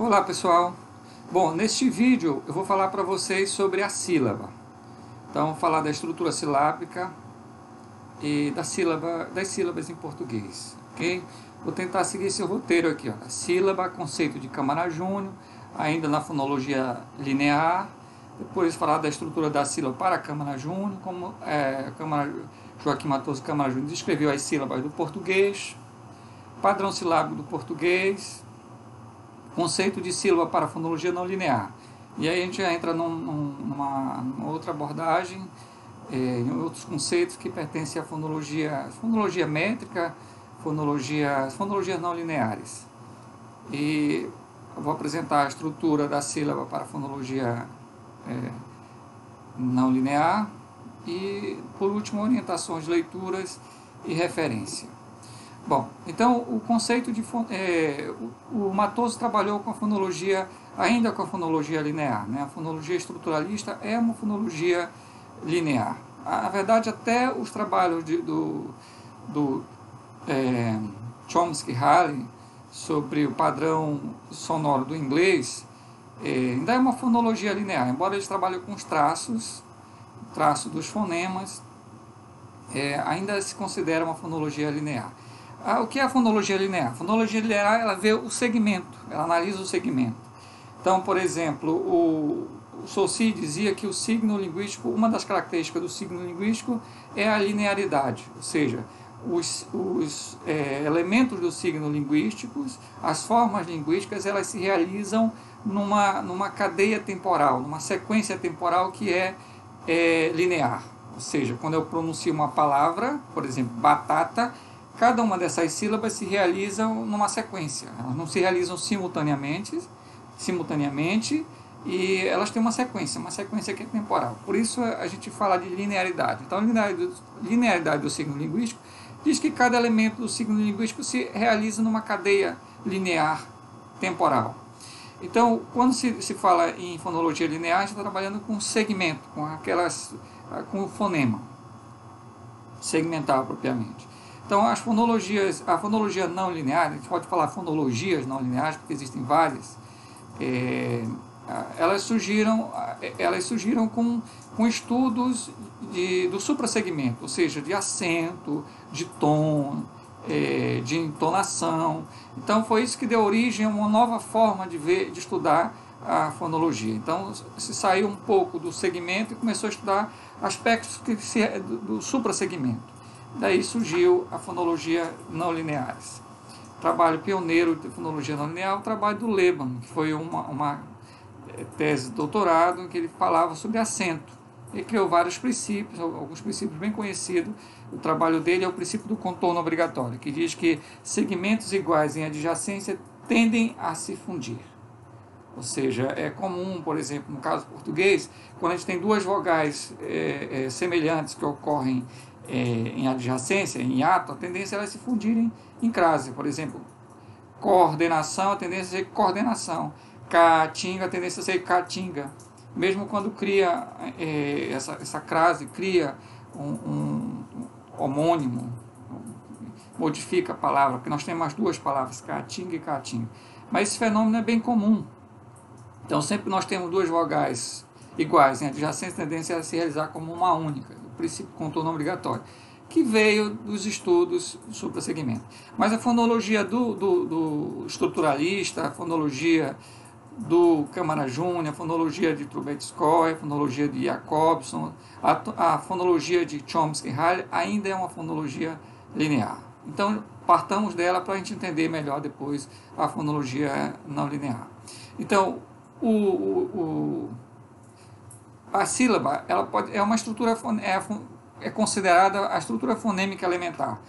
Olá pessoal, bom, neste vídeo eu vou falar para vocês sobre a sílaba. Então vou falar da estrutura silábica e das sílabas em português, ok? Vou tentar seguir esse roteiro aqui, ó. A sílaba, conceito de Câmara-Júnior, ainda na fonologia linear, depois falar da estrutura da sílaba para Câmara-Júnior, como Joaquim Matoso Câmara-Júnior descreveu as sílabas do português, padrão silábico do português, conceito de sílaba para fonologia não linear. E aí a gente já entra numa outra abordagem, em outros conceitos que pertencem à fonologia métrica, fonologias não lineares. E eu vou apresentar a estrutura da sílaba para fonologia não linear e, por último, orientações, leituras e referência. Bom, então o conceito de o Matoso trabalhou com a fonologia, ainda com a fonologia linear, né? A fonologia estruturalista é uma fonologia linear. Na verdade, até os trabalhos do Chomsky-Halley sobre o padrão sonoro do inglês ainda é uma fonologia linear, embora eles trabalhem com os traço dos fonemas, ainda se considera uma fonologia linear. O que é a fonologia linear? A fonologia linear, ela vê o segmento, ela analisa o segmento. Então, por exemplo, o Saussure dizia que o signo linguístico, uma das características do signo linguístico é a linearidade, ou seja, os elementos do signo linguísticos, as formas linguísticas, elas se realizam numa cadeia temporal, numa sequência temporal que é linear. Ou seja, quando eu pronuncio uma palavra, por exemplo, batata, cada uma dessas sílabas se realizam numa sequência. Elas não se realizam simultaneamente e elas têm uma sequência que é temporal. Por isso a gente fala de linearidade. Então, a linearidade do signo linguístico diz que cada elemento do signo linguístico se realiza numa cadeia linear temporal. Então, quando se fala em fonologia linear, a gente está trabalhando com segmento, com o fonema segmental propriamente. Então, a fonologia não linear, a gente pode falar fonologias não lineares, porque existem várias, elas surgiram com estudos do suprassegmento, ou seja, de acento, de tom, de entonação. Então, foi isso que deu origem a uma nova forma de estudar a fonologia. Então, se saiu um pouco do segmento e começou a estudar aspectos do suprassegmento. Daí surgiu a fonologia não lineares. Trabalho pioneiro de fonologia não linear, o trabalho do Lehmann, que foi uma tese de doutorado em que ele falava sobre acento. Ele criou vários princípios, alguns princípios bem conhecidos. O trabalho dele é o princípio do contorno obrigatório, que diz que segmentos iguais em adjacência tendem a se fundir. Ou seja, é comum, por exemplo, no caso português, quando a gente tem duas vogais semelhantes que ocorrem em adjacência, em ato, a tendência é elas se fundirem em crase. Por exemplo, coordenação, a tendência é ser coordenação. Caatinga, a tendência é ser caatinga. Mesmo quando cria essa crase, cria um homônimo, modifica a palavra, porque nós temos as duas palavras, caatinga e caatinga. Mas esse fenômeno é bem comum. Então, sempre que nós temos duas vogais iguais em adjacência, a tendência é se realizar como uma única. Princípio contorno obrigatório, que veio dos estudos sobre o segmento. Mas a fonologia do estruturalista, a fonologia do Câmara-Júnior, a fonologia de Trubetskoy, a fonologia de Jacobson, a fonologia de Chomsky-Halley ainda é uma fonologia linear. Então, partamos dela para a gente entender melhor depois a fonologia não linear. Então, a sílaba é considerada a estrutura fonêmica elementar.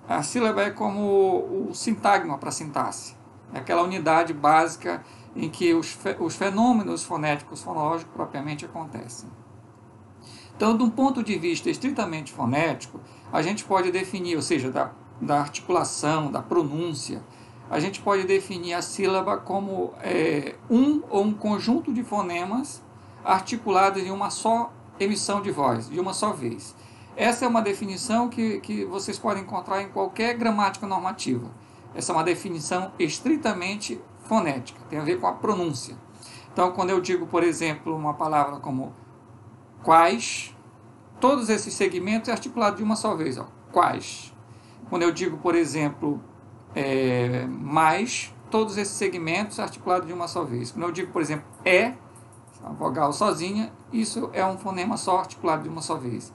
A sílaba é como o sintagma para a sintaxe, é aquela unidade básica em que os fenômenos fonéticos, fonológicos propriamente acontecem. Então, de um ponto de vista estritamente fonético, a gente pode definir, ou seja, da articulação, da pronúncia, a gente pode definir a sílaba como um ou um conjunto de fonemas articuladas em uma só emissão de voz, de uma só vez. Essa é uma definição que vocês podem encontrar em qualquer gramática normativa. Essa é uma definição estritamente fonética, tem a ver com a pronúncia. Então, quando eu digo, por exemplo, uma palavra como quais, todos esses segmentos é articulado de uma só vez, ó, quais. Quando eu digo, por exemplo, mais, todos esses segmentos articulados de uma só vez. Quando eu digo, por exemplo, a vogal sozinha, isso é um fonema só articulado de uma só vez.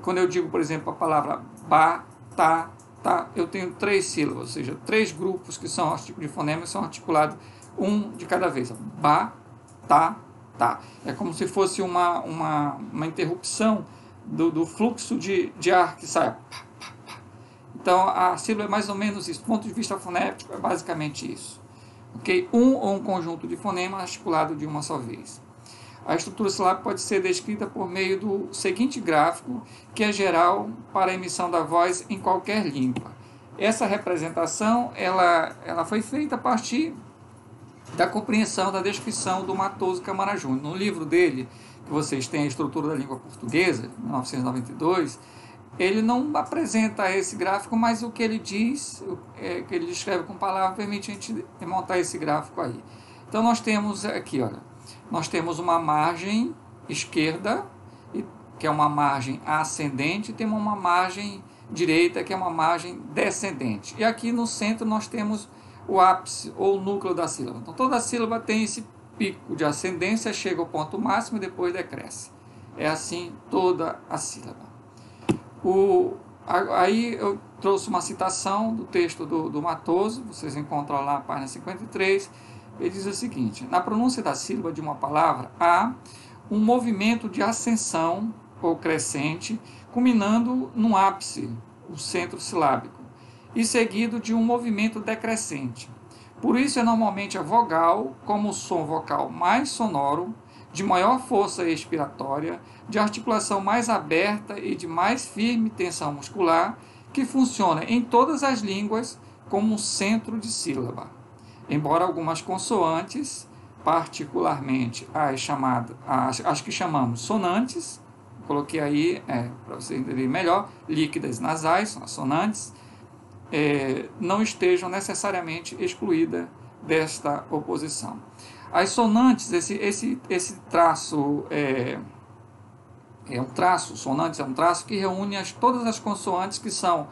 Quando eu digo, por exemplo, a palavra ba, ta, tá, eu tenho 3 sílabas, ou seja, 3 grupos que são de fonemas são articulados um de cada vez. Ba, ta, tá. É como se fosse uma interrupção do fluxo de ar que sai. Então, a sílaba é mais ou menos isso. Do ponto de vista fonético, é basicamente isso. Okay? Um ou um conjunto de fonemas articulado de uma só vez. A estrutura silábica pode ser descrita por meio do seguinte gráfico, que é geral para a emissão da voz em qualquer língua. Essa representação ela foi feita a partir da compreensão da descrição do Matoso Câmara Júnior. No livro dele, que vocês têm, A Estrutura da Língua Portuguesa, de 1992, ele não apresenta esse gráfico, mas o que ele diz, que ele descreve com palavras, permite a gente montar esse gráfico aí. Então, nós temos aqui, olha, nós temos uma margem esquerda, que é uma margem ascendente, e temos uma margem direita, que é uma margem descendente. E aqui no centro nós temos o ápice, ou núcleo da sílaba. Então, toda sílaba tem esse pico de ascendência, chega ao ponto máximo e depois decresce. É assim toda a sílaba. Aí eu trouxe uma citação do texto do Matoso, vocês encontram lá na página 53, ele diz o seguinte: na pronúncia da sílaba de uma palavra, há um movimento de ascensão ou crescente, culminando num ápice, o centro silábico, e seguido de um movimento decrescente. Por isso é normalmente a vogal como o som vocal mais sonoro, de maior força expiratória, de articulação mais aberta e de mais firme tensão muscular, que funciona em todas as línguas como um centro de sílaba. Embora algumas consoantes, particularmente as que chamamos sonantes, coloquei aí para vocês entenderem melhor, líquidas nasais, são as sonantes, não estejam necessariamente excluídas desta oposição. As sonantes, esse traço sonantes é um traço que reúne todas as consoantes que são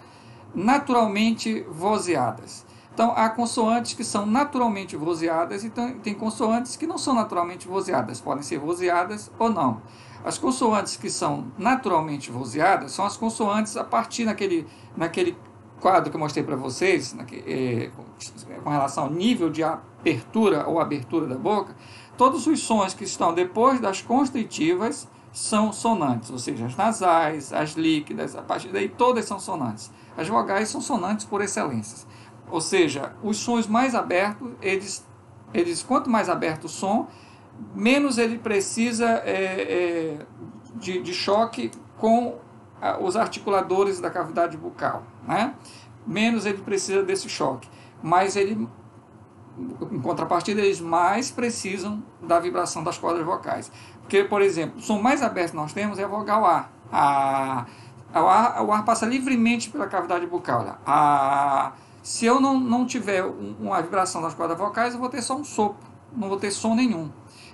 naturalmente vozeadas. Então, há consoantes que são naturalmente vozeadas e tem consoantes que não são naturalmente vozeadas, podem ser vozeadas ou não. As consoantes que são naturalmente vozeadas são as consoantes a partir naquele quadro que eu mostrei para vocês, com relação ao nível de apertura ou abertura da boca. Todos os sons que estão depois das constritivas são sonantes, ou seja, as nasais, as líquidas, a partir daí todas são sonantes. As vogais são sonantes por excelência. Ou seja, os sons mais abertos, quanto mais aberto o som, menos ele precisa de choque com os articuladores da cavidade bucal, né? Menos ele precisa desse choque, mas em contrapartida, eles mais precisam da vibração das cordas vocais. Porque, por exemplo, o som mais aberto que nós temos é a vogal A. O ar passa livremente pela cavidade bucal. Se eu não tiver uma vibração das cordas vocais, eu vou ter só um sopro, não vou ter som nenhum.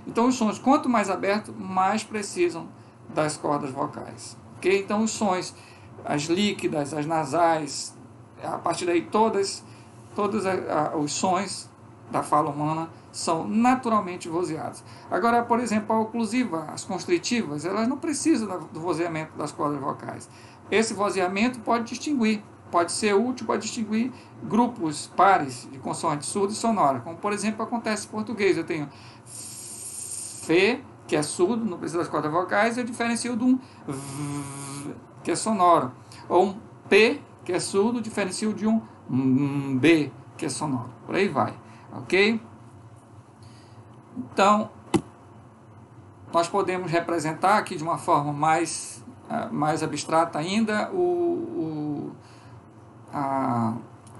Então, os sons, quanto mais abertos, mais precisam das cordas vocais. Okay? Então, os sons, as líquidas, as nasais, a partir daí todos os sons da fala humana são naturalmente vozeados. Agora, por exemplo, a oclusiva, as constritivas, elas não precisam do vozeamento das cordas vocais. Esse vozeamento pode ser útil para distinguir grupos pares de consoantes surdas e sonoras, como, por exemplo, acontece em português. Eu tenho F, que é surdo, não precisa das cordas vocais, eu diferencio de um V, que é sonoro. Ou um P, que é surdo, diferencio de um B, que é sonoro. Por aí vai, ok? Então, nós podemos representar aqui de uma forma mais abstrata ainda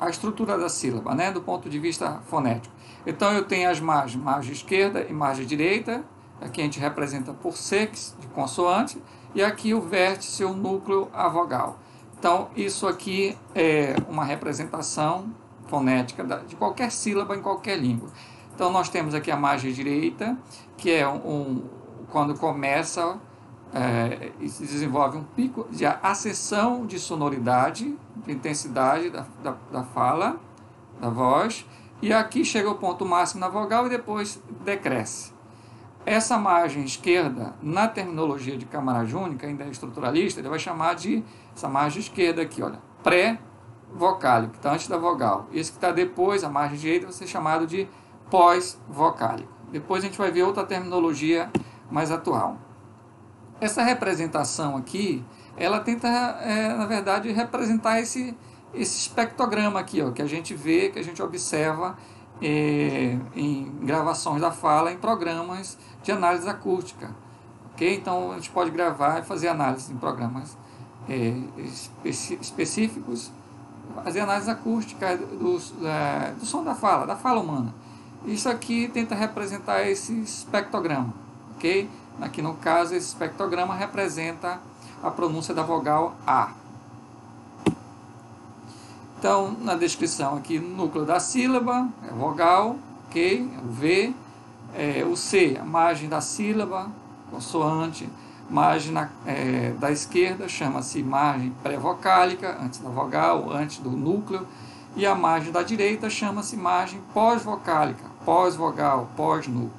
a estrutura da sílaba, né, do ponto de vista fonético. Então, eu tenho as margens, margem esquerda e margem direita. Aqui a gente representa por sex, de consoante, e aqui o vértice, o núcleo, a vogal. Então, isso aqui é uma representação fonética de qualquer sílaba em qualquer língua. Então, nós temos aqui a margem direita, que é quando começa e se desenvolve um pico de acessão de sonoridade, de intensidade da fala, da voz, e aqui chega o ponto máximo na vogal e depois decresce. Essa margem esquerda, na terminologia de Camarade Única, ainda é estruturalista, ele vai chamar de, essa margem esquerda aqui, olha, pré-vocálico, que está antes da vogal. Esse que está depois, a margem direita, vai ser chamado de pós-vocálico. Depois a gente vai ver outra terminologia mais atual. Essa representação aqui, ela tenta, na verdade, representar esse espectrograma aqui, ó, que a gente vê, que a gente observa em gravações da fala, em programas de análise acústica. Okay? Então, a gente pode gravar e fazer análise em programas específicos, fazer análise acústica do som da fala humana. Isso aqui tenta representar esse espectrograma. Okay? Aqui no caso, esse espectrograma representa a pronúncia da vogal A. Então, na descrição aqui, núcleo da sílaba, é vogal, ok, o V, o C, a margem da sílaba, consoante, margem da esquerda chama-se margem pré-vocálica, antes da vogal, antes do núcleo, e a margem da direita chama-se margem pós-vocálica, pós-vogal, pós-núcleo,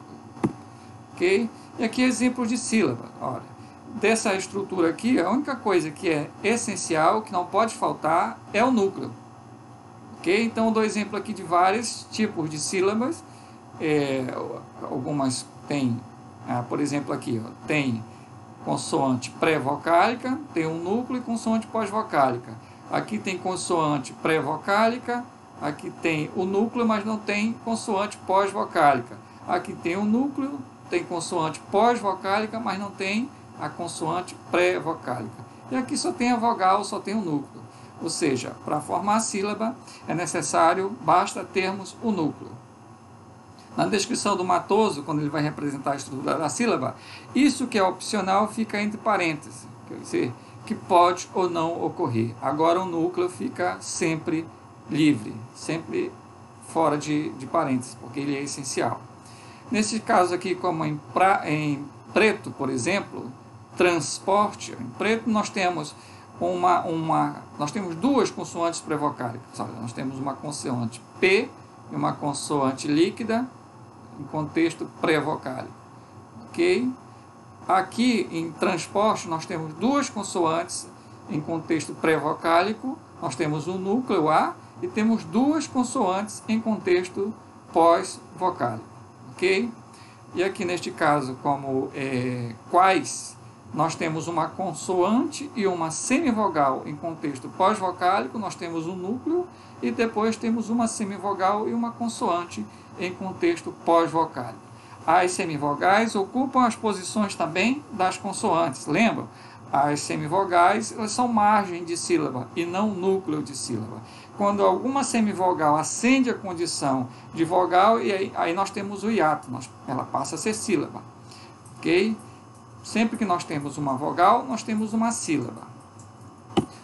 ok? E aqui exemplos de sílaba, olha, dessa estrutura aqui, a única coisa que é essencial, que não pode faltar, é o núcleo. Okay? Então, eu dou exemplo aqui de vários tipos de sílabas. Algumas têm, por exemplo, aqui, ó, tem consoante pré-vocálica, tem um núcleo e consoante pós-vocálica. Aqui tem consoante pré-vocálica, aqui tem o núcleo, mas não tem consoante pós-vocálica. Aqui tem o núcleo, tem consoante pós-vocálica, mas não tem a consoante pré-vocálica. E aqui só tem a vogal, só tem o núcleo. Ou seja, para formar a sílaba é necessário, basta termos o núcleo. Na descrição do Matoso, quando ele vai representar a estrutura da sílaba, isso que é opcional fica entre parênteses, quer dizer, que pode ou não ocorrer. Agora o núcleo fica sempre livre, sempre fora de parênteses, porque ele é essencial. Nesse caso aqui, como em preto, por exemplo, transporte, em preto nós temos nós temos duas consoantes pré-vocálicas. Nós temos uma consoante P e uma consoante líquida em contexto pré-vocálico. Ok? Aqui em transporte nós temos duas consoantes em contexto pré-vocálico. Nós temos o núcleo A e temos duas consoantes em contexto pós-vocálico. Ok? E aqui neste caso, como quais, nós temos uma consoante e uma semivogal em contexto pós-vocálico, nós temos um núcleo e depois temos uma semivogal e uma consoante em contexto pós-vocálico. As semivogais ocupam as posições também das consoantes, lembram? As semivogais, elas são margem de sílaba e não núcleo de sílaba. Quando alguma semivogal ascende a condição de vogal, e aí nós temos o hiato, ela passa a ser sílaba. Ok? Sempre que nós temos uma vogal, nós temos uma sílaba.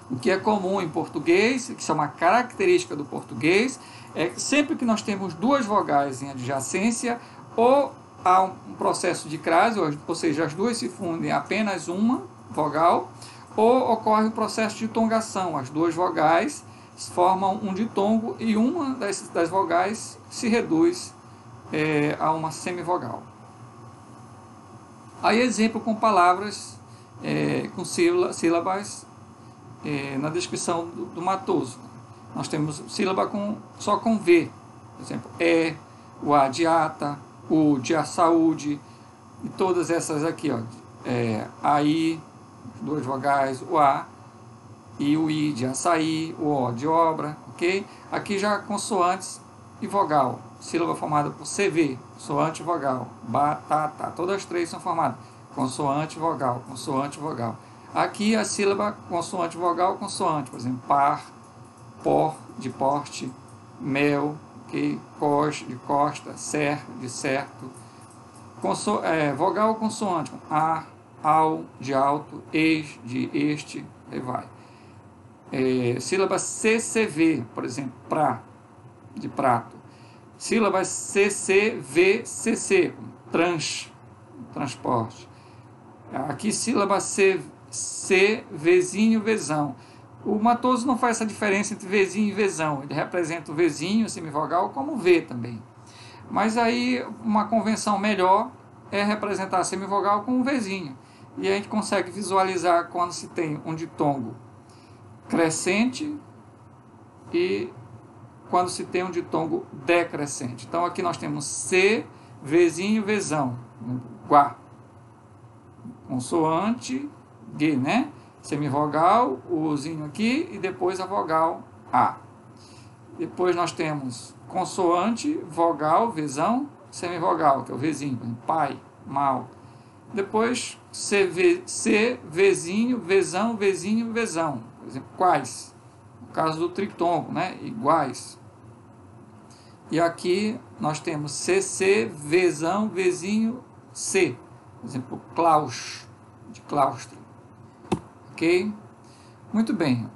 O que é comum em português, que é uma característica do português, é que sempre que nós temos duas vogais em adjacência, ou há um processo de crase, ou seja, as duas se fundem em apenas uma vogal, ou ocorre um processo de tongação, as duas vogais formam um ditongo e uma das vogais se reduz a uma semivogal. Aí exemplo com palavras, com sílabas na descrição do Matoso. Nós temos sílaba só com V, por exemplo, o A de ata, o de a saúde, e todas essas aqui, ó, aí, duas vogais, o A, e o I de açaí, o O de obra, ok? Aqui já consoantes e vogal, sílaba formada por CV, consoante e vogal, batata, todas as três são formadas, consoante, vogal, consoante, vogal. Aqui a sílaba consoante, vogal, consoante, por exemplo, par, por, de porte, mel, okay? Cos, de costa, cer, de certo, vogal consoante, a, ao, de alto, ex, de este, aí vai. Sílaba CCV, por exemplo, pra, de prato. Sílaba CCVCC, transporte. Aqui sílaba C, Vzinho, Vzão. O Matoso não faz essa diferença entre Vzinho e Vzão. Ele representa o Vzinho, semivogal, como V também. Mas aí uma convenção melhor é representar a semivogal com um Vzinho. E a gente consegue visualizar quando se tem um ditongo crescente e quando se tem um ditongo decrescente. Então aqui nós temos C, Vzinho, Vzão. Guá. Consoante, G, né? Semivogal, o Uzinho aqui, e depois a vogal A. Depois nós temos consoante, vogal, Vzão, semivogal, que é o Vzinho, pai, mal. Depois C, Vzinho, Vzão, Vzinho, Vzão. Por exemplo, quais? No caso do tritongo, né? Iguais. E aqui nós temos CC, Vzão, Vzinho, C. Por exemplo, claus, de claustro. Ok? Muito bem.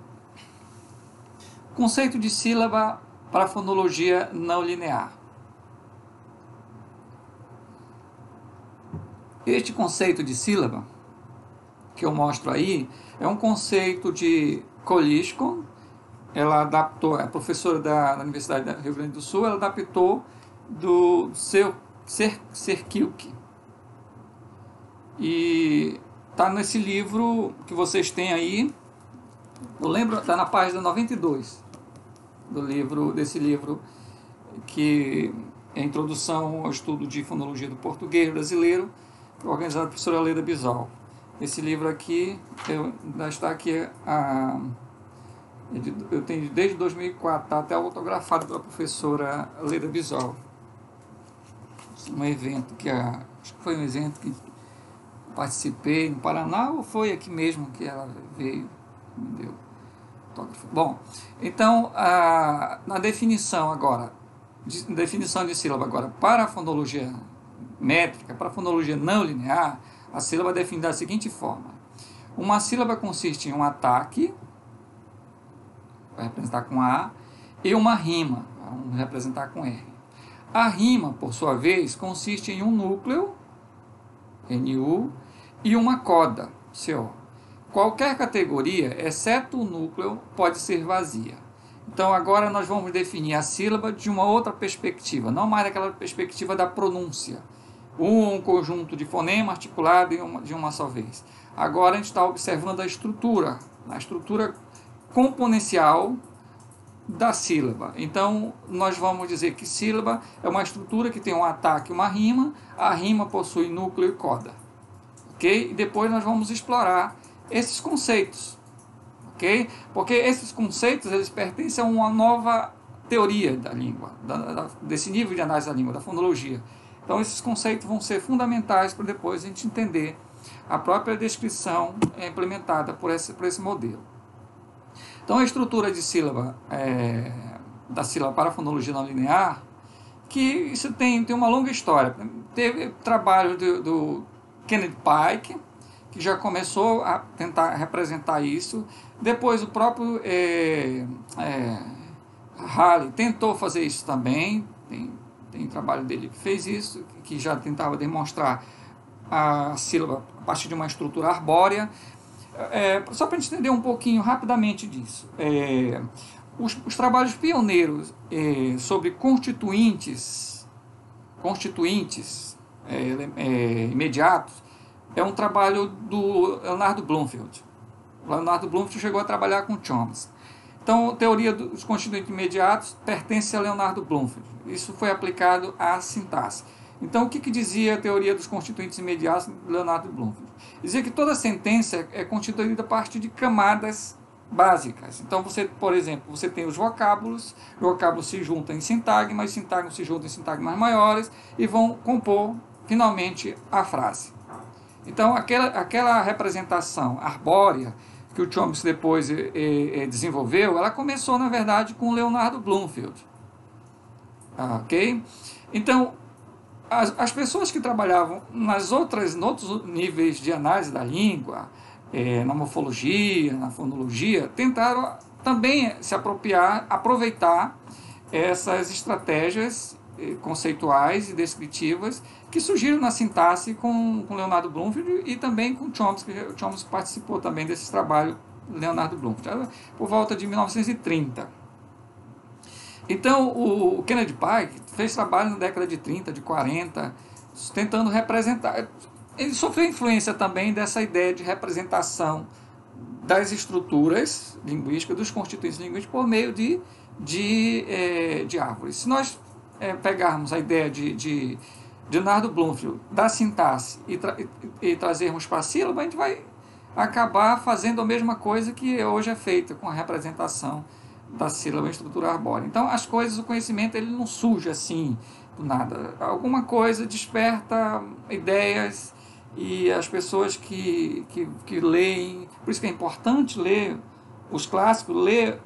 Conceito de sílaba para fonologia não linear. Este conceito de sílaba, que eu mostro aí, é um conceito de Kolyshko. Ela adaptou, a professora da Universidade do Rio Grande do Sul, ela adaptou do seu Serkilk. E está nesse livro que vocês têm aí, eu lembro, está na página 92 desse livro, que é a Introdução ao Estudo de Fonologia do Português Brasileiro, organizado pela professora Leda Bisol. Esse livro aqui, está aqui, eu tenho desde 2004, está até autografado pela professora Leda Bisol. Um evento acho que foi um evento que participei no Paraná, ou foi aqui mesmo que ela veio, me deu autógrafo. Bom, então, na definição agora, definição de sílaba agora, para a fonologia métrica, para a fonologia não linear, a sílaba é definida da seguinte forma: uma sílaba consiste em um ataque, vai representar com A, e uma rima, vamos representar com R. A rima, por sua vez, consiste em um núcleo, NU, e uma coda, CO. Qualquer categoria, exceto o núcleo, pode ser vazia. Então agora nós vamos definir a sílaba de uma outra perspectiva, não mais daquela perspectiva da pronúncia. Um conjunto de fonema articulado de uma só vez. Agora a gente está observando a estrutura componencial da sílaba. Então nós vamos dizer que sílaba é uma estrutura que tem um ataque e uma rima. A rima possui núcleo e coda. Ok? E depois nós vamos explorar esses conceitos. Ok? Porque esses conceitos eles pertencem a uma nova teoria da língua, desse nível de análise da língua, da fonologia. Então esses conceitos vão ser fundamentais para depois a gente entender a própria descrição implementada por esse modelo. Então a estrutura de sílaba, da sílaba para a fonologia não linear, que isso tem uma longa história. Teve trabalho do Kenneth Pike, que já começou a tentar representar isso. Depois o próprio Halley tentou fazer isso também. Tem trabalho dele que fez isso, que já tentava demonstrar a sílaba a partir de uma estrutura arbórea. Só para a gente entender um pouquinho rapidamente disso. Os trabalhos pioneiros sobre constituintes imediatos é um trabalho do Leonard Bloomfield. O Leonard Bloomfield chegou a trabalhar com Chomsky. Então, a teoria dos constituintes imediatos pertence a Leonard Bloomfield. Isso foi aplicado à sintaxe. Então, o que dizia a teoria dos constituintes imediatos de Leonard Bloomfield? Dizia que toda sentença é constituída a partir de camadas básicas. Então, por exemplo, você tem os vocábulos se juntam em sintagmas, sintagmas se juntam em sintagmas maiores e vão compor, finalmente, a frase. Então, aquela representação arbórea que o Chomsky depois desenvolveu, ela começou, na verdade, com o Leonard Bloomfield. Ok? Então, as pessoas que trabalhavam nos outros níveis de análise da língua, na morfologia, na fonologia, tentaram também se aproveitar essas estratégias conceituais e descritivas que surgiram na sintaxe com Leonardo Bloomfield e também com Chomsky. O Chomsky participou também desse trabalho, Leonardo Bloomfield, por volta de 1930. Então, o Kennedy Pike fez trabalho na década de 30, de 40, tentando representar. Ele sofreu influência também dessa ideia de representação das estruturas linguísticas, dos constituintes linguísticos, por meio de árvores. Se nós pegarmos a ideia de Leonardo Bloomfield, da sintaxe, e trazermos para a sílaba, a gente vai acabar fazendo a mesma coisa que hoje é feita com a representação da sílaba em estrutura arbórea. Então, as coisas, o conhecimento, ele não surge assim do nada. Alguma coisa desperta ideias, e as pessoas que leem, por isso que é importante ler os clássicos, ler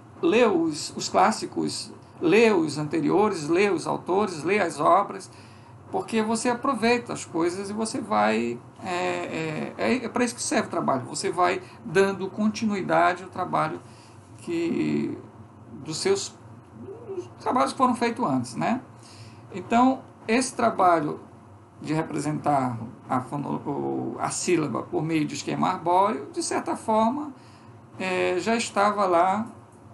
os clássicos, ler os anteriores, ler os autores, ler as obras, porque você aproveita as coisas e você vai... É para isso que serve o trabalho. Você vai dando continuidade ao trabalho dos seus trabalhos que foram feitos antes, né? Então, esse trabalho de representar a sílaba por meio de esquema arbóreo, de certa forma, já estava lá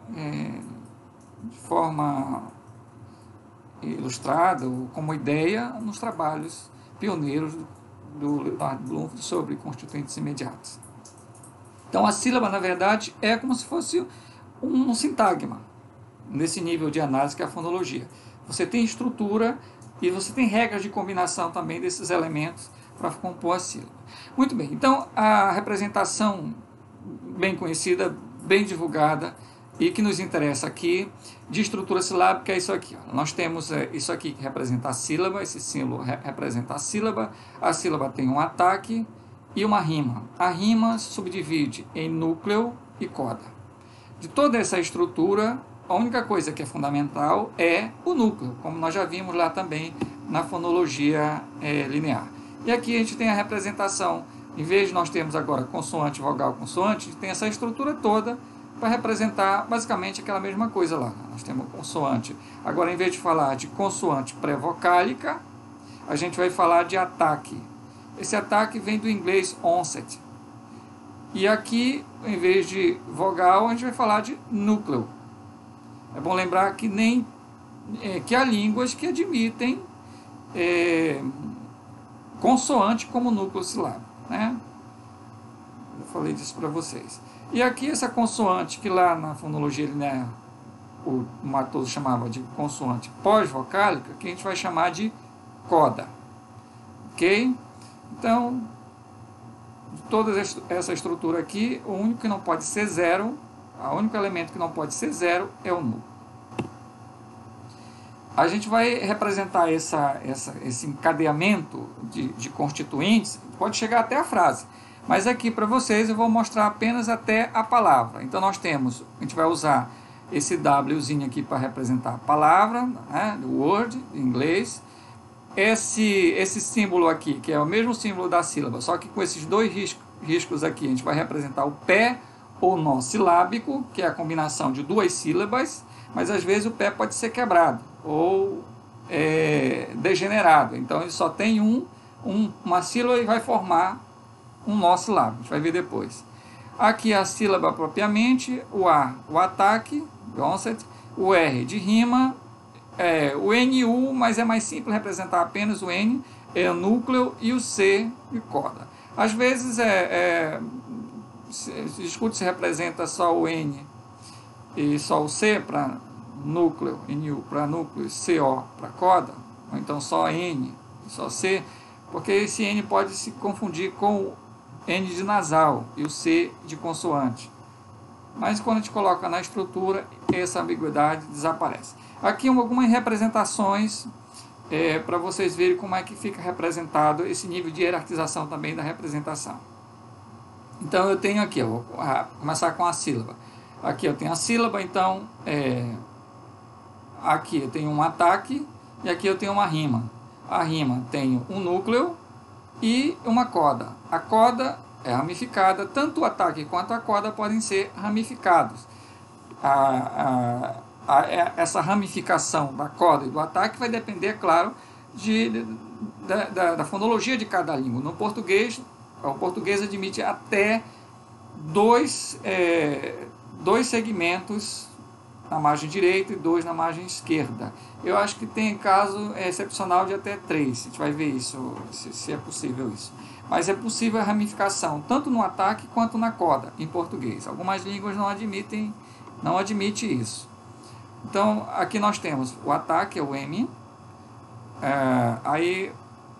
de forma ilustrada, ou como ideia, nos trabalhos pioneiros do Leonardo Bloomfield sobre constituintes imediatos. Então, a sílaba, na verdade, é como se fosse um sintagma, nesse nível de análise que é a fonologia. Você tem estrutura e você tem regras de combinação também desses elementos para compor a sílaba. Muito bem, então a representação bem conhecida, bem divulgada e que nos interessa aqui, de estrutura silábica, é isso aqui. Nós temos isso aqui que representa a sílaba, esse símbolo representa a sílaba tem um ataque e uma rima. A rima se subdivide em núcleo e coda. De toda essa estrutura, a única coisa que é fundamental é o núcleo, como nós já vimos lá também na fonologia linear. E aqui a gente tem a representação, em vez de nós termos agora consoante, vogal, consoante, a gente tem essa estrutura toda para representar basicamente aquela mesma coisa lá. Nós temos consoante. Agora, em vez de falar de consoante pré-vocálica, a gente vai falar de ataque. Esse ataque vem do inglês onset. E aqui, em vez de vogal, a gente vai falar de núcleo. É bom lembrar que que há línguas que admitem consoante como núcleo silábico, né? Eu falei disso para vocês. E aqui essa consoante, que lá na fonologia linear o Matoso chamava de consoante pós-vocálica, que a gente vai chamar de coda. Ok? Então, de toda essa estrutura aqui, o único que não pode ser zero, o único elemento que não pode ser zero é o núcleo. A gente vai representar esse encadeamento de constituintes, pode chegar até a frase, mas aqui para vocês eu vou mostrar apenas até a palavra. Então nós temos, a gente vai usar esse Wzinho aqui para representar a palavra, né, o word em inglês, esse símbolo aqui, que é o mesmo símbolo da sílaba, só que com esses dois riscos aqui, a gente vai representar o pé ou nó silábico, que é a combinação de duas sílabas, mas às vezes o pé pode ser quebrado ou degenerado. Então ele só tem uma sílaba e vai formar um nó silábico. A gente vai ver depois. Aqui a sílaba propriamente, o A, o ataque, onset, o R de rima, o NU, mas é mais simples representar apenas o N, é o núcleo, e o C de coda. Às vezes se discute se representa só o N e só o C para núcleo, NU para núcleo, CO para coda, ou então só N e só C, porque esse N pode se confundir com o N de nasal e o C de consoante. Mas quando a gente coloca na estrutura, essa ambiguidade desaparece. Aqui algumas representações para vocês verem como é que fica representado esse nível de hierarquização também da representação. Então eu tenho aqui, eu vou começar com a sílaba. Aqui eu tenho a sílaba, então aqui eu tenho um ataque e aqui eu tenho uma rima. A rima tem um núcleo e uma coda. A coda é ramificada, tanto o ataque quanto a coda podem ser ramificados. essa ramificação da coda e do ataque vai depender, é claro, da fonologia de cada língua. No português, o português admite até dois segmentos na margem direita e 2 na margem esquerda. Eu acho que tem caso excepcional de até 3. A gente vai ver isso, se é possível isso. Mas é possível a ramificação, tanto no ataque quanto na coda, em português. Algumas línguas não admitem isso. Então, aqui nós temos o ataque, é o M. Aí,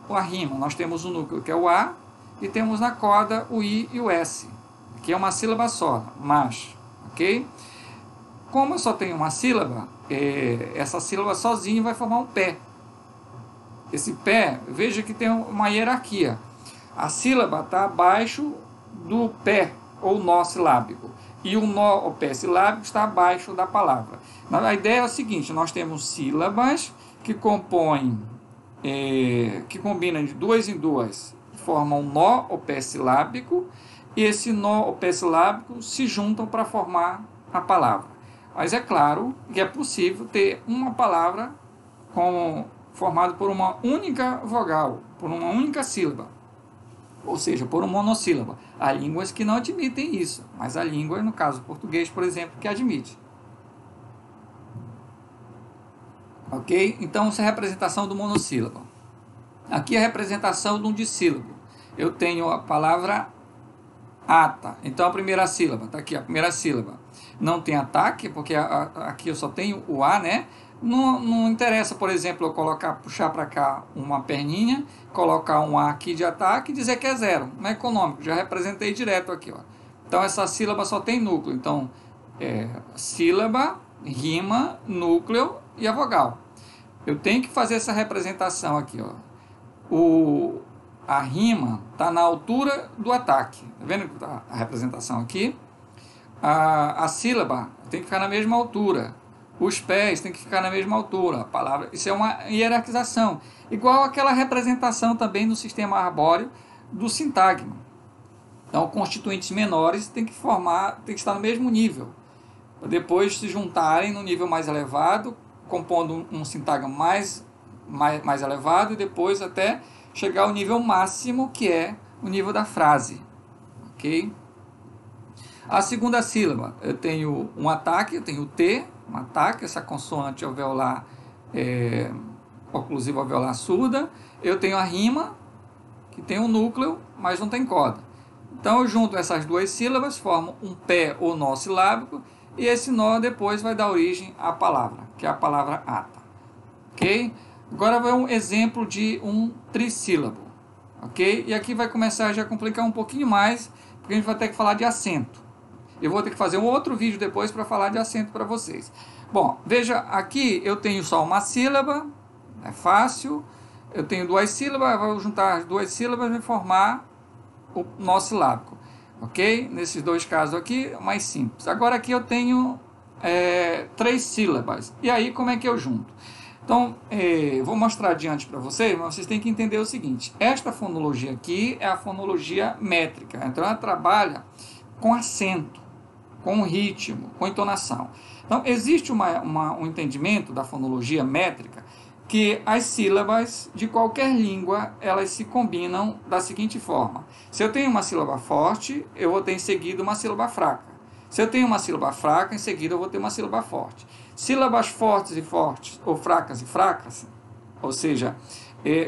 a rima, nós temos o núcleo, que é o A. E temos na coda o I e o S, que é uma sílaba só, mas, ok? Como eu só tenho uma sílaba, essa sílaba sozinha vai formar um pé. Esse pé, veja que tem uma hierarquia. A sílaba está abaixo do pé, ou nó silábico. E o nó, ou pé silábico, está abaixo da palavra. A ideia é o seguinte, nós temos sílabas que compõem, que combinam de 2 em 2, formam um nó, ou pé silábico, e esse nó, ou pé silábico, se juntam para formar a palavra. Mas é claro que é possível ter uma palavra formada por uma única vogal, por uma única sílaba, ou seja, por uma monossílaba. Há línguas que não admitem isso, mas há línguas, no caso português, por exemplo, que admite. Ok? Então, essa é a representação do monossílabo. Aqui é a representação de um dissílabo. Eu tenho a palavra ata. Então, a primeira sílaba, está aqui a primeira sílaba. Não tem ataque, porque aqui eu só tenho o A, né? Não interessa, por exemplo, eu puxar para cá uma perninha, colocar um A aqui de ataque e dizer que é 0. Não é econômico, já representei direto aqui. Ó. Então, essa sílaba só tem núcleo. Então, sílaba, rima, núcleo e a vogal. Eu tenho que fazer essa representação aqui. Ó. A rima está na altura do ataque. Está vendo a representação aqui? A sílaba tem que ficar na mesma altura. Os pés tem que ficar na mesma altura. A palavra, isso é uma hierarquização. Igual aquela representação também no sistema arbóreo do sintagma. Então, constituintes menores tem que estar no mesmo nível. Para depois se juntarem no nível mais elevado, compondo um sintagma mais elevado e depois até chegar ao nível máximo, que é o nível da frase. Ok? A segunda sílaba, eu tenho um ataque, eu tenho o T, um ataque, essa consoante alveolar, oclusiva alveolar surda. Eu tenho a rima, que tem um núcleo, mas não tem coda. Então, eu junto essas duas sílabas, formo um pé ou nó silábico, e esse nó depois vai dar origem à palavra, que é a palavra ata. Ok? Agora vai um exemplo de um trissílabo. Ok? E aqui vai começar já a complicar um pouquinho mais, porque a gente vai ter que falar de acento. Eu vou ter que fazer um outro vídeo depois para falar de acento para vocês. Bom, veja, aqui eu tenho só uma sílaba, é fácil. Eu tenho duas sílabas, vou juntar as duas sílabas e formar o nó silábico. Ok? Nesses dois casos aqui, mais simples. Agora aqui eu tenho 3 sílabas. E aí, como é que eu junto? Então, vou mostrar adiante para vocês, mas vocês têm que entender o seguinte. Esta fonologia aqui é a fonologia métrica. Então, ela trabalha com acento, com ritmo, com entonação. Então, existe um entendimento da fonologia métrica que as sílabas de qualquer língua, elas se combinam da seguinte forma. Se eu tenho uma sílaba forte, eu vou ter em seguida uma sílaba fraca. Se eu tenho uma sílaba fraca, em seguida eu vou ter uma sílaba forte. Sílabas fortes e fortes, ou fracas, ou seja,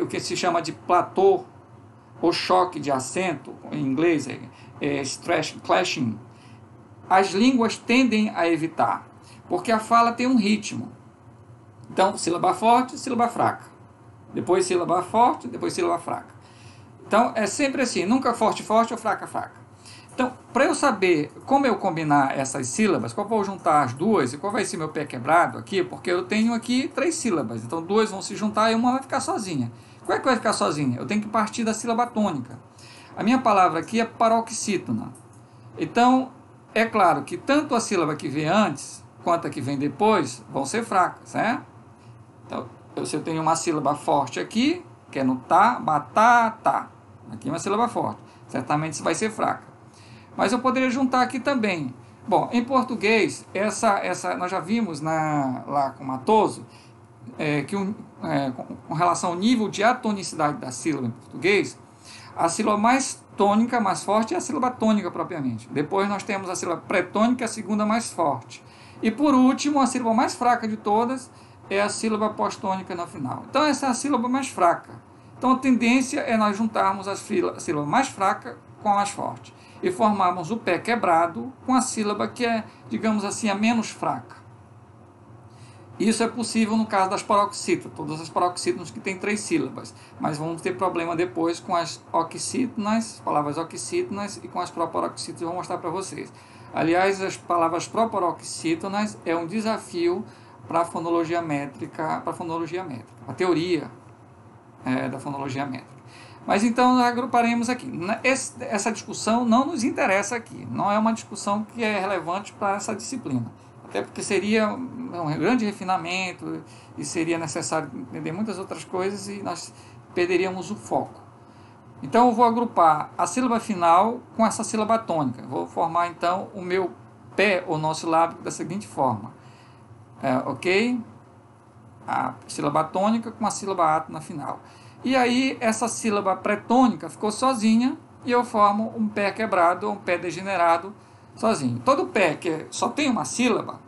o que se chama de platô, ou choque de acento, em inglês clashing, as línguas tendem a evitar, porque a fala tem um ritmo. Então, sílaba forte, sílaba fraca. Depois sílaba forte, depois sílaba fraca. Então, é sempre assim, nunca forte, forte ou fraca, fraca. Então, para eu saber como eu combinar essas sílabas, qual vou juntar as duas e qual vai ser meu pé quebrado aqui, porque eu tenho aqui 3 sílabas, então 2 vão se juntar e uma vai ficar sozinha. Qual é que vai ficar sozinha? Eu tenho que partir da sílaba tônica. A minha palavra aqui é paroxítona. Então, é claro que tanto a sílaba que vem antes quanto a que vem depois vão ser fracas, né? Então, se eu tenho uma sílaba forte aqui, que é no tá, batá, tá. Aqui é uma sílaba forte. Certamente isso vai ser fraca. Mas eu poderia juntar aqui também Bom, em português, nós já vimos lá com Matoso, com relação ao nível de atonicidade da sílaba em português, a sílaba mais tônica, mais forte, é a sílaba tônica propriamente. Depois nós temos a sílaba pré-tônica, a segunda mais forte. E por último, a sílaba mais fraca de todas é a sílaba pós-tônica no final. Então essa é a sílaba mais fraca. Então a tendência é nós juntarmos a sílaba mais fraca com a mais forte e formarmos o pé quebrado com a sílaba que é, digamos assim, a menos fraca. Isso é possível no caso das paroxítonas, todas as paroxítonas que têm 3 sílabas, mas vamos ter problema depois com as oxítonas, palavras oxítonas, e com as proparoxítonas, eu vou mostrar para vocês. Aliás, as palavras proparoxítonas é um desafio para a fonologia métrica, a teoria da fonologia métrica. Mas então nós agruparemos aqui. Essa discussão não nos interessa aqui, não é uma discussão que é relevante para essa disciplina. Até porque seria um grande refinamento e seria necessário entender muitas outras coisas e nós perderíamos o foco. Então eu vou agrupar a sílaba final com essa sílaba tônica. Vou formar então o meu pé ou nossilábico da seguinte forma. Ok? A sílaba tônica com a sílaba átona final. E aí essa sílaba pré-tônica ficou sozinha e eu formo um pé quebrado ou um pé degenerado sozinho. Todo pé que só tem uma sílaba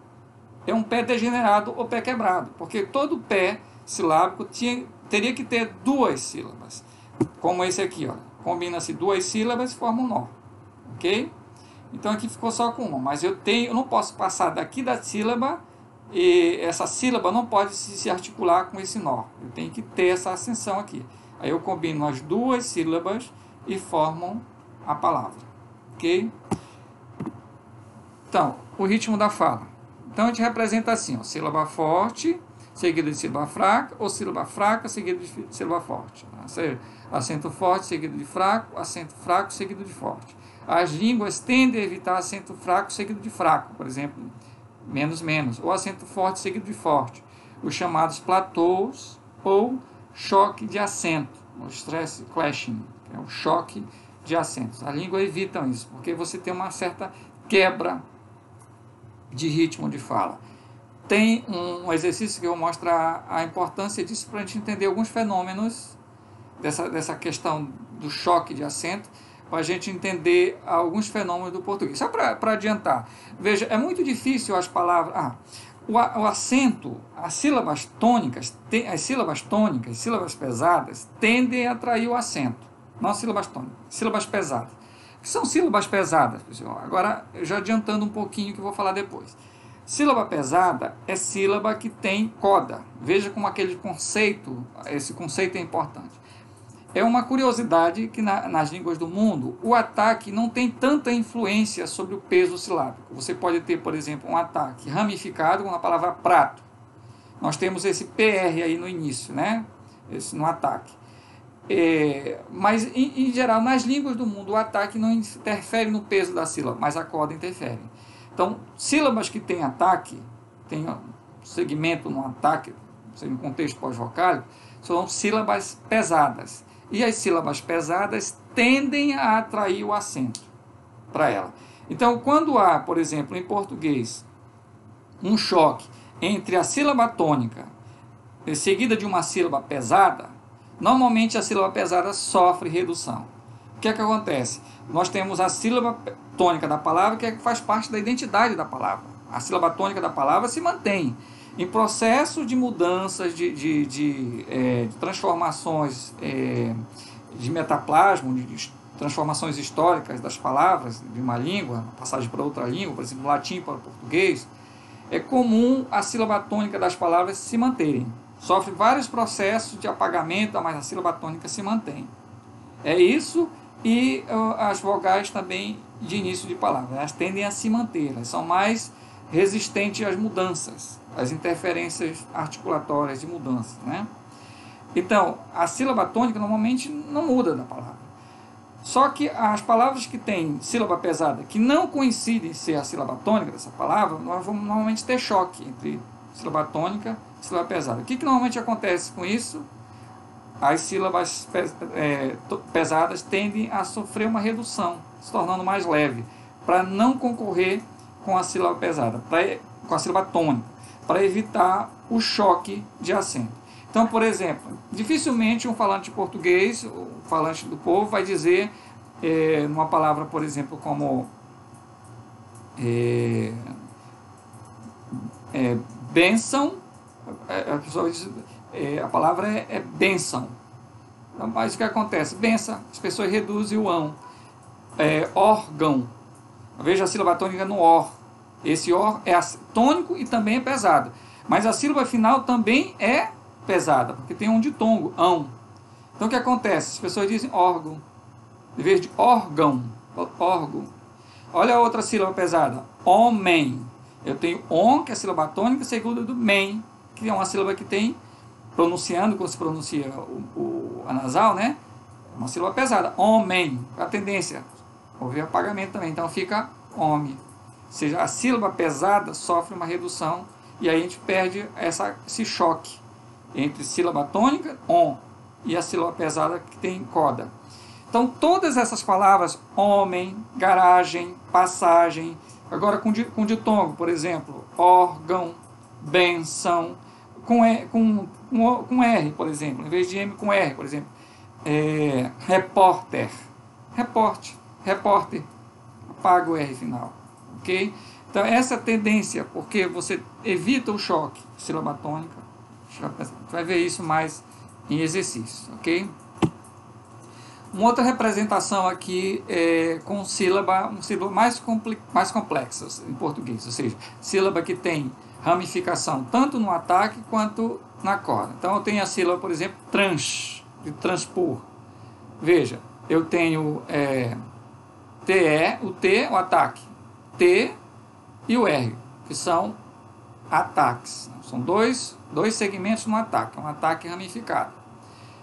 é um pé degenerado ou pé quebrado, porque todo pé silábico teria que ter 2 sílabas, como esse aqui, ó. Combina-se 2 sílabas e forma um nó, ok? Então aqui ficou só com uma, mas eu não posso passar daqui da sílaba e essa sílaba não pode se articular com esse nó, eu tenho que ter essa ascensão aqui. Aí eu combino as 2 sílabas e formam a palavra, ok? Então, o ritmo da fala. Então a gente representa assim, ó, sílaba forte, seguida de sílaba fraca, ou sílaba fraca, seguida de sílaba forte. Acento forte, seguido de fraco, acento fraco, seguido de forte. As línguas tendem a evitar acento fraco, seguido de fraco, por exemplo, menos, menos, ou acento forte, seguido de forte. Os chamados platôs ou choque de acento, o stress clashing, que é o choque de acentos. A língua evita isso, porque você tem uma certa quebra de ritmo de fala. Tem um exercício que eu vou mostrar a importância disso para a gente entender alguns fenômenos dessa questão do choque de acento, para a gente entender alguns fenômenos do português. Só para adiantar, veja, é muito difícil as palavras... o acento, as sílabas tônicas, sílabas pesadas, tendem a atrair o acento. Não sílabas tônicas, sílabas pesadas. O que são sílabas pesadas, pessoal? Agora, já adiantando um pouquinho que eu vou falar depois. Sílaba pesada é sílaba que tem coda. Veja como esse conceito é importante. É uma curiosidade que nas línguas do mundo, o ataque não tem tanta influência sobre o peso silábico. Você pode ter, por exemplo, um ataque ramificado com a palavra prato. Nós temos esse PR aí no início, né? No ataque. Mas, em geral, nas línguas do mundo, o ataque não interfere no peso da sílaba, mas a coda interfere. Então, sílabas que têm ataque, tem segmento no ataque, no contexto pós-vocálico, são sílabas pesadas. E as sílabas pesadas tendem a atrair o acento para ela. Então, quando há, por exemplo, em português, um choque entre a sílaba tônica seguida de uma sílaba pesada, normalmente a sílaba pesada sofre redução. O que é que acontece? Nós temos a sílaba tônica da palavra, que faz parte da identidade da palavra. A sílaba tônica da palavra se mantém. Em processo de mudanças, de transformações de metaplasmo, de transformações históricas das palavras de uma língua, passagem para outra língua, por exemplo, latim para o português, é comum a sílaba tônica das palavras se manterem. Sofre vários processos de apagamento, mas a sílaba tônica se mantém. É isso, e as vogais também de início de palavra, elas tendem a se manter, elas são mais resistentes às mudanças, às interferências articulatórias de mudança, né? Então, a sílaba tônica normalmente não muda da palavra. Só que as palavras que têm sílaba pesada, que não coincidem em ser a sílaba tônica dessa palavra, nós vamos normalmente ter choque entre sílaba tônica e sílaba pesada. O que normalmente acontece com isso? As sílabas pesadas tendem a sofrer uma redução, se tornando mais leve, para não concorrer com a sílaba pesada, com a sílaba tônica, para evitar o choque de acento. Então, por exemplo, dificilmente um falante português, o falante do povo, vai dizer numa palavra, por exemplo, como bênção, a pessoa diz, a palavra é bênção. Então, mas o que acontece? Benção, as pessoas reduzem o ão. Órgão. Veja a sílaba tônica no or. Esse or é tônico e também é pesado. Mas a sílaba final também é pesada, porque tem um ditongo, ão. Então o que acontece? As pessoas dizem órgão, em vez de órgão, órgão. Olha a outra sílaba pesada, homem. Eu tenho on, que é a sílaba tônica, seguida do men, que é uma sílaba que tem, pronunciando, como se pronuncia a nasal, né? Uma sílaba pesada, homem. A tendência, houve apagamento também, então fica homem. Ou seja, a sílaba pesada sofre uma redução e aí a gente perde esse choque entre sílaba tônica, on, e a sílaba pesada que tem coda. Então, todas essas palavras, homem, garagem, passagem, agora com ditongo, por exemplo, órgão, benção, com R, por exemplo, em vez de M com R, por exemplo, repórter, repórter, apaga o R final, ok? Então, essa tendência, porque você evita o choque, sílaba tônica, você vai ver isso mais em exercício, ok? Uma outra representação aqui é com sílaba mais complexa em português, ou seja, sílaba que tem ramificação tanto no ataque quanto na corda. Então eu tenho a sílaba, por exemplo, trans, de transpor. Veja, eu tenho o T, o ataque, T e o R, que são ataques. São dois segmentos no ataque, um ataque ramificado.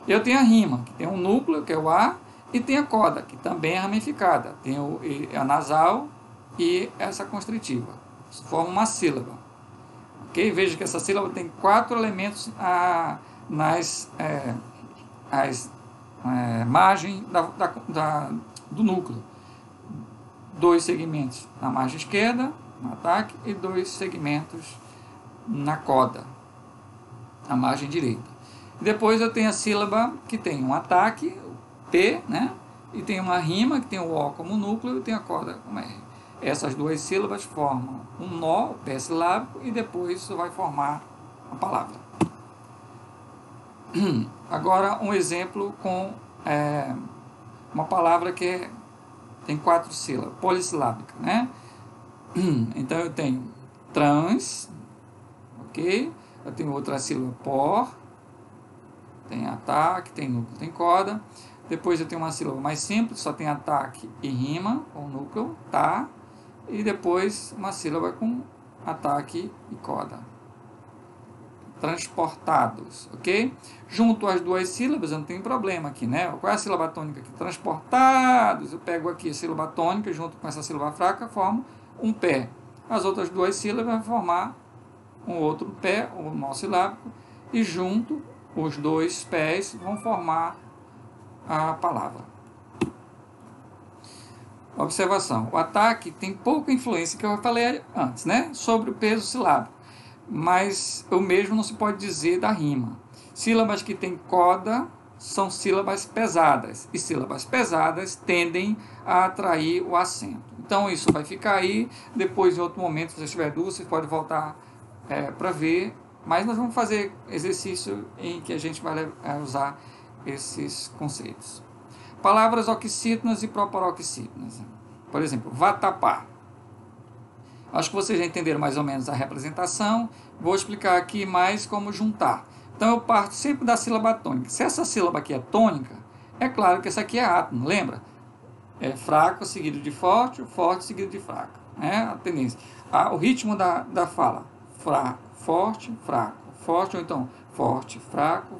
Eu tenho a rima, que tem um núcleo, que é o A, e tem a coda, que também é ramificada. Tem a nasal e essa constritiva. Isso forma uma sílaba. Okay? Veja que essa sílaba tem 4 elementos nas margens do núcleo. 2 segmentos na margem esquerda, no ataque, e 2 segmentos na coda, na margem direita. Depois eu tenho a sílaba que tem um ataque, T, né? E tem uma rima, que tem o O como núcleo, e tem a coda como R. Essas 2 sílabas formam um nó, o pé silábico, e depois isso vai formar a palavra. Agora um exemplo com uma palavra que tem 4 sílabas, polissilábica, né? Então eu tenho trans, ok? Eu tenho outra sílaba por, tem ataque, tem núcleo, tem coda. Depois eu tenho uma sílaba mais simples, só tem ataque e rima, com núcleo, tá? E depois uma sílaba com ataque e coda. Transportados, ok? Junto às 2 sílabas, eu não tenho problema aqui, né? Qual é a sílaba tônica aqui? Transportados. Eu pego aqui a sílaba tônica, junto com essa sílaba fraca, formo um pé. As outras 2 sílabas vão formar um outro pé, um monossilábico, e junto os 2 pés vão formar a palavra. Observação: o ataque tem pouca influência, que eu falei antes, né? Sobre o peso silábico, mas o mesmo não se pode dizer da rima. Sílabas que têm coda são sílabas pesadas, e sílabas pesadas tendem a atrair o acento. Então isso vai ficar aí, depois em outro momento, se você tiver dúvida, você pode voltar para ver, mas nós vamos fazer exercício em que a gente vai usar esses conceitos. Palavras oxítonas e proparoxítonas. Por exemplo, vatapá. Acho que vocês já entenderam mais ou menos a representação. Vou explicar aqui mais como juntar. Então eu parto sempre da sílaba tônica. Se essa sílaba aqui é tônica, é claro que essa aqui é átono, lembra? É fraco seguido de forte, forte seguido de fraco. A tendência. O ritmo da fala. Fraco, forte, forte, ou então forte, fraco,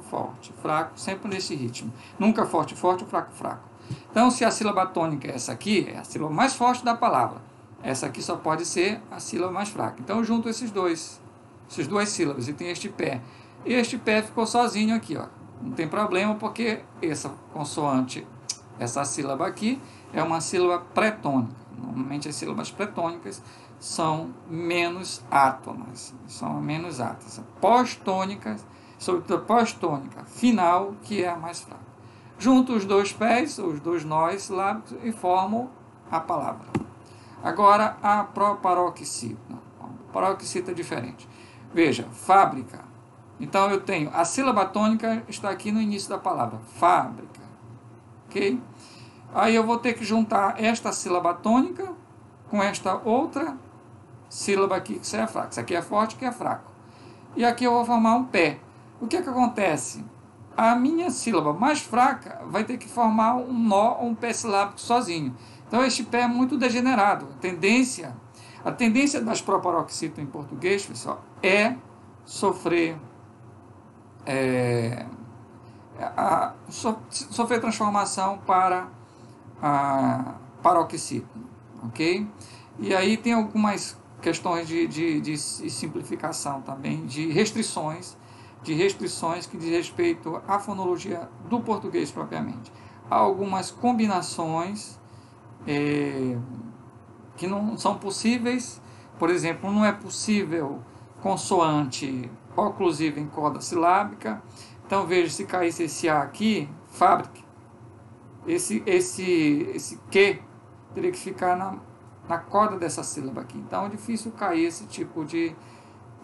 sempre nesse ritmo. Nunca forte, forte, ou fraco, fraco. Então, se a sílaba tônica é essa aqui, é a sílaba mais forte da palavra. Essa aqui só pode ser a sílaba mais fraca. Então, eu junto essas 2 sílabas e tem este pé. E este pé ficou sozinho aqui, ó. Não tem problema, porque essa consoante, essa sílaba aqui, é uma sílaba pré-tônica. Normalmente, as sílabas pré-tônicas são menos átonas, são menos átonas. Pós-tônicas, sobretudo pós-tônica final, que é a mais fraca. Junto os dois pés, os dois nós silábicos, e formam a palavra. Agora, a proparoxítona. A paroxítona é diferente. Veja, fábrica. Então, eu tenho a sílaba tônica está aqui no início da palavra, fábrica. Ok? Aí eu vou ter que juntar esta sílaba tônica com esta outra sílaba aqui, que é fraca. Isso aqui é forte, que é fraco. E aqui eu vou formar um pé. O que é que acontece? A minha sílaba mais fraca vai ter que formar um nó ou um pé silábico sozinho. Então, este pé é muito degenerado. A tendência das proparoxítonas em português, pessoal, é sofrer transformação para a paroxítona, ok? E aí tem algumas questões de simplificação também, de restrições que diz respeito à fonologia do português propriamente. Há algumas combinações que não são possíveis. Por exemplo, não é possível consoante oclusiva em corda silábica. Então, veja, se caísse esse A aqui, fábrica, esse Q teria que ficar na corda dessa sílaba aqui. Então, é difícil cair esse tipo de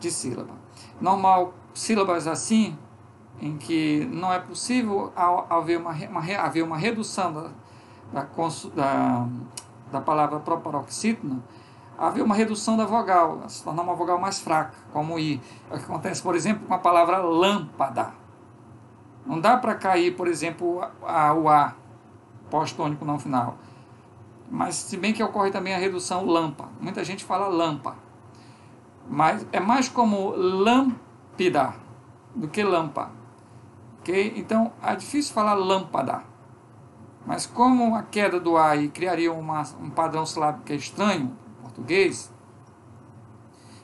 sílaba. Normal, sílabas assim, em que não é possível haver uma redução da palavra proparoxítona, haver uma redução da vogal, se tornar uma vogal mais fraca, como I. É o que acontece, por exemplo, com a palavra lâmpada. Não dá para cair, por exemplo, o A, pós-tônico não final. Mas, se bem que ocorre também a redução lâmpada. Muita gente fala lampa. Mas é mais como lâmpida do que lâmpada. Okay? Então, é difícil falar lâmpada. Mas como a queda do A aí criaria um padrão silábico que é estranho em português,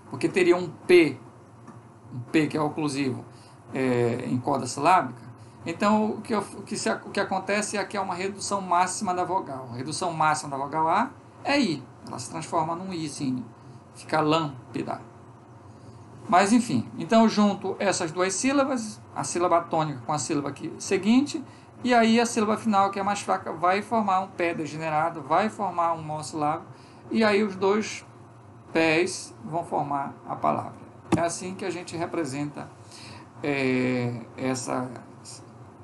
porque teria um P que é oclusivo em corda silábica, então o que acontece é que é uma redução máxima da vogal. A redução máxima da vogal A é I. Ela se transforma num Izinho. Fica lâmpida. Mas enfim, então eu junto essas duas sílabas, a sílaba tônica com a sílaba aqui seguinte, e aí a sílaba final, que é mais fraca, vai formar um pé degenerado, vai formar um nó silábico, e aí os dois pés vão formar a palavra. É assim que a gente representa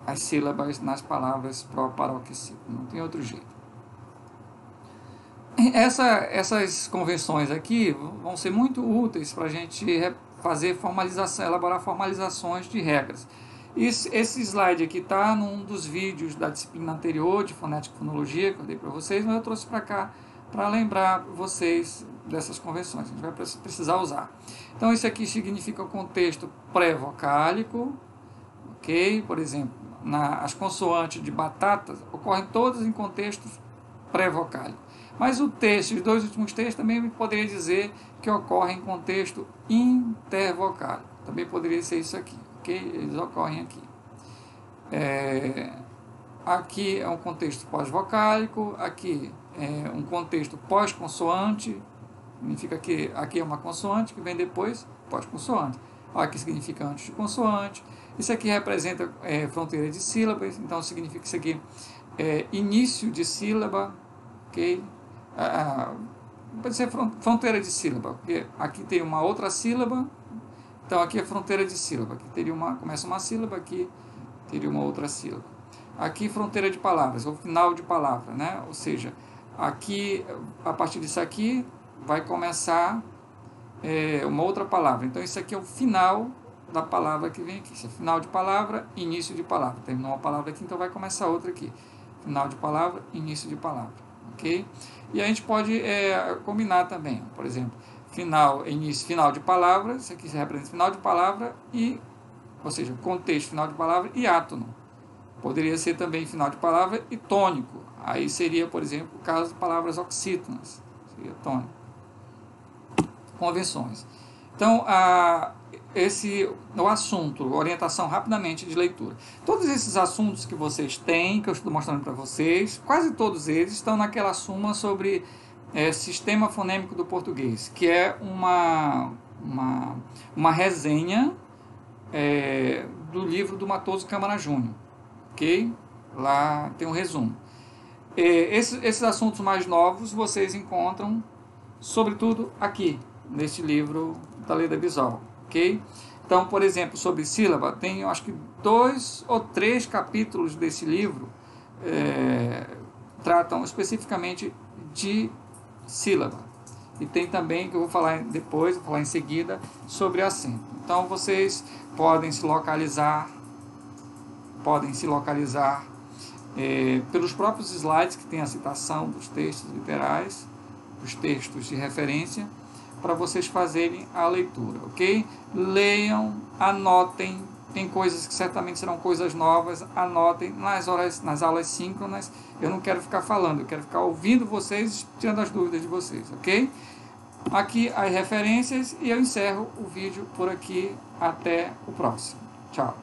as sílabas nas palavras proparoxítonas. Não tem outro jeito. Essas convenções aqui vão ser muito úteis para a gente fazer formalização, elaborar formalizações de regras. Esse slide aqui está num dos vídeos da disciplina anterior de fonética e fonologia que eu dei para vocês, mas eu trouxe para cá para lembrar vocês dessas convenções. A gente vai precisar usar. Então, isso aqui significa o contexto pré-vocálico, ok? Por exemplo, as consoantes de batatas ocorrem todas em contextos pré-vocálicos. Mas o texto, os dois últimos textos, também poderia dizer que ocorrem em contexto intervocálico. Também poderia ser isso aqui, ok? Eles ocorrem aqui. Aqui é um contexto pós-vocálico, aqui é um contexto pós-consoante, significa que aqui é uma consoante que vem depois pós-consoante. Aqui significa antes de consoante. Isso aqui representa fronteira de sílabas, então significa que isso aqui é início de sílaba, ok? Pode ser fronteira de sílaba, porque aqui tem uma outra sílaba, então aqui é fronteira de sílaba, aqui teria começa uma sílaba, aqui teria uma outra sílaba. Aqui fronteira de palavras, ou final de palavra, né? Ou seja, aqui, a partir disso aqui, vai começar uma outra palavra. Então isso aqui é o final da palavra que vem aqui. Isso é final de palavra, início de palavra. Terminou uma palavra aqui, então vai começar outra aqui. Final de palavra, início de palavra. Ok? E a gente pode combinar também, por exemplo, final de palavra, isso aqui se representa final de palavra, ou seja, contexto, final de palavra e átono. Poderia ser também final de palavra e tônico. Aí seria, por exemplo, o caso de palavras oxítonas, seria tônico. Convenções. Então, o assunto, orientação rapidamente de leitura. Todos esses assuntos que vocês têm, que eu estou mostrando para vocês, quase todos eles estão naquela súmula sobre Sistema Fonêmico do Português, que é uma resenha do livro do Matoso Câmara Júnior, ok? Lá tem um resumo. Esses assuntos mais novos vocês encontram, sobretudo, aqui, neste livro da Leda Bisol, ok? Então, por exemplo, sobre sílaba, tem, eu acho que 2 ou 3 capítulos desse livro tratam especificamente de sílaba. E tem também, que eu vou falar depois, vou falar em seguida, sobre acento. Então, vocês podem se localizar pelos próprios slides que tem a citação dos textos literais, dos textos de referência, para vocês fazerem a leitura, ok? Leiam, anotem, tem coisas que certamente serão coisas novas, anotem nas aulas síncronas. Eu não quero ficar falando, eu quero ficar ouvindo vocês, tirando as dúvidas de vocês, ok? Aqui as referências e eu encerro o vídeo por aqui. Até o próximo. Tchau.